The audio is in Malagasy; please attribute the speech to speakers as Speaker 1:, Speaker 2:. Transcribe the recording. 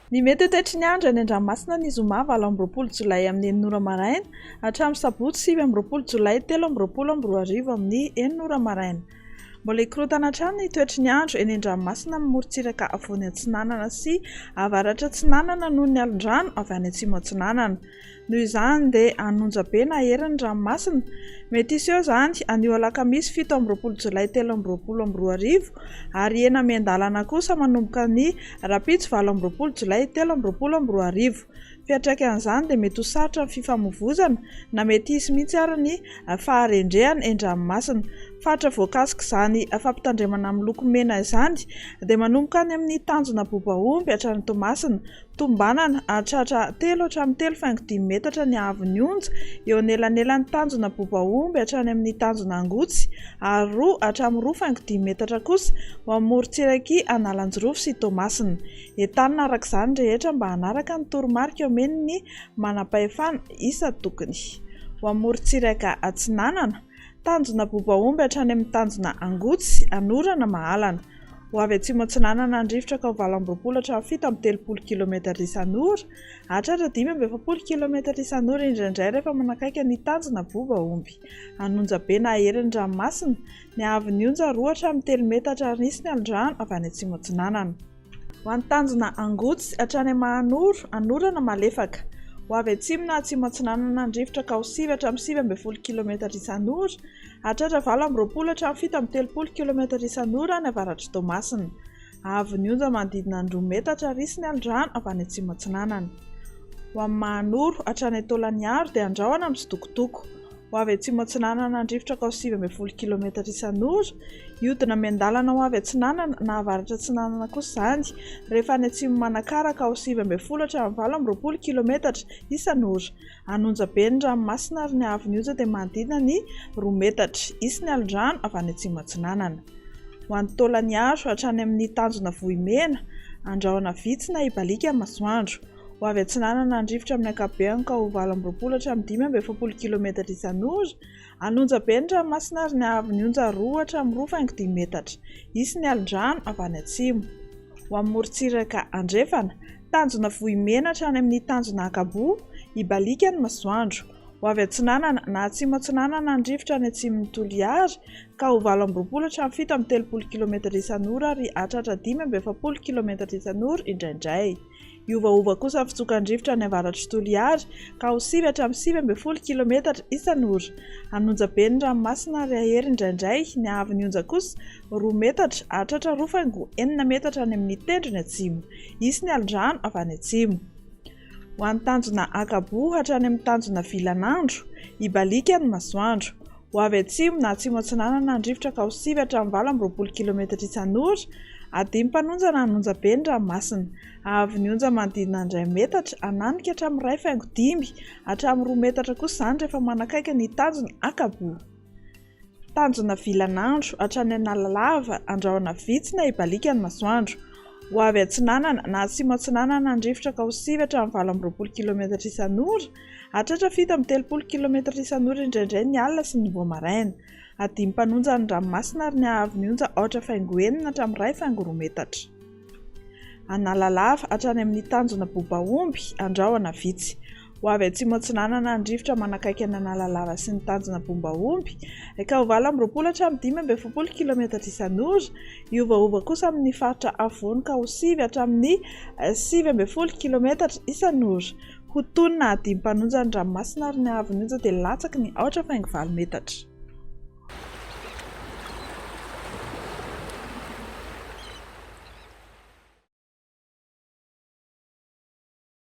Speaker 1: Ny mety ho taitry ny andro any an-dranomasina ny zoma 20 jolay amin'ny 9 maraina hatramin'ny sabotsy 20 jolay 13 amin'ny 9 maraina. Mbola hikorotana hatrany ny toetry ny andro eny an-dranomasina amin'ny morontsiraka afovoany atsinanana sy avaratra atsinanana noho ny alin-drano avy any atsimo atsinanana. Noho izany dia hanonja be na herin'ny ranomasina. Mety hisy eo izany anio alakamisy 17 jolay 13 ary ena miandalana kosa manomboka ny rapitso 20 jolay 13 fiantraikan'izany dia mety ho sarotra ny fifamoivoizana na mety hisy mihitsy ary ny faharendrehana en-dranomasina. Fatra voakasika izany fampitandremana amin'ny loko mena izany dia manomboka any amin'ny tanjona bobaomby hatrany Toamasina, tombanana hatratra 3 hatramin'ny 3.5 metatra ny haavon'ny onja eo anelanelan'ny tanjona bobaomby hatrany amin'ny tanjona angotsy ary 2 hatramin'ny 2.5 metatra kosa ho amin'ny morontsirak'i Analanjirofo sy Toamasina. Entanina araka izany rehetra mba hanaraka ny toromarika omen'ny manam-pahefana isa tokony. Ho amin'ny morontsiraka Atsinanana, tanjona bobaomby hatrany amin'ny tanjona angotsy, anorana mahalana. Ho avy atsimo atsinanana andrifotra ka ho 20 hatramin'ny 70 km isan'ora, hatratra 70 km isan'ora indraindray rehefa manakaiky ny tanjona bobaomby. Hanonja be na herin'ny ranomasina, ny haavon'ny onja 2 hatramin'ny 3 metatra risy ny alin-drano avy any atsimo atsinanana. Ho an'ny tanjona angotsy hatrany Mahanoro, anorana malefaka. Ho avy atsimo na atsimo atsinanana andrifotra ka ho 7 hatramin'ny 70 km isan'ora, hatratra 20 hatramin'ny 70 km isan'ora ny avaratry Toamasina. Haavon'ny onja manodidina 2 metatra risy ny alin-drano avy any atsimo atsinanana. Ho amin'ny Mahanoro hatrany Taolagnaro dia andrahoana mitsitokotoko. Ho avy atsimo atsinanana andrifotra ka ho 19 km isan'ora, ihodina miandalana ho avy atsinanana na avaratra atsinanana kosa izany rehefa any atsimo Manakara ka ho 19 hatramin'ny 20 km isan'ora. Hanonja be ny ranomasina ary ny haavon'ny onja dia manodidina ny 2 metatra isy ny alin-drano avy any atsimo atsinanana. Ho an'ny Taolagnaro hatrany amin'ny tanjona Vohimena, andrahoana vitsy na hibalika ny masoandro. Ho avy atsinanana andrifotra amin'ny ankapobeny ka ho 20 hatramin'ny 15 km isan'ora, hanonja be ny ranomasina ary ny haavon'ny onja 2 hatramin'ny 2.5 metatra isy ny alin-drano avy any atsimo. Ho amin'ny morontsiraka Andrefana, tanjona Vohimena hatrany amin'ny tanjona Akabo, hibalika ny masoandro. Ho avy atsinanana na atsimo atsinanana andrifotra any atsimon'ny Toliary ka ho 20 hatramin'ny 17 km isan'ora ary hatratra 15 km isan'ora indraindray. Iovaova kosa ny fitsokan-drivotra ny avaratry Toliary ka ho 7 hatramin'ny 17 km isan'ora. Hanonja be ny ranomasina ary ahery indraindray, ny haavon'ny onja kosa 2 metatra hatratra 2.9 metatra any amin'ny tendrony atsimo isy ny alin-drano avy any atsimo. Ho an'ny tanjona Akabo hatrany amin'ny tanjona Vilanandro, hibalika ny masoandro. Ho avy atsimo na atsimo atsinanana andrifotra ka ho 7 hatramin'ny 20 km isan'ora, adimy mpanonja na hanonja be ny ranomasina. Haavon'ny onja manodidina 2 metatra, ananika hatramin'ny 1.5 hatramin'ny 2 metatra kosa izany rehefa manakaiky ny tanjona Akabo. Tanjona Vilanandro hatrany Analalava, andrahoana vitsy na hibalika ny masoandro. Ho avy atsinanana na atsimo atsinanana andrifotra ka ho 7 hatramin'ny 20 km isan'ora, hatratra 17 km isan'ora indraindray ny alina sy ny voamaraina. Adimy mpanonja ny ranomasina ary ny haavon'ny onja 8.9 hatramin'ny 2.2 metatra. Analalava hatrany amin'ny tanjona Bobaomby, andrahoana vitsy. Ho avy atsimo atsinanana andrifotra manakaiky ny Analalava sy ny tanjona Bobaomby ka ho 20 hatramin'ny 15 km isan'ora, iovaova kosa amin'ny faritra afovoany ka ho 7 hatramin'ny 19 km isan'ora. Ho tonina adimy mpanonja ny ranomasina ary ny haavon'ny onja dia latsaky ny 8.4 metatra.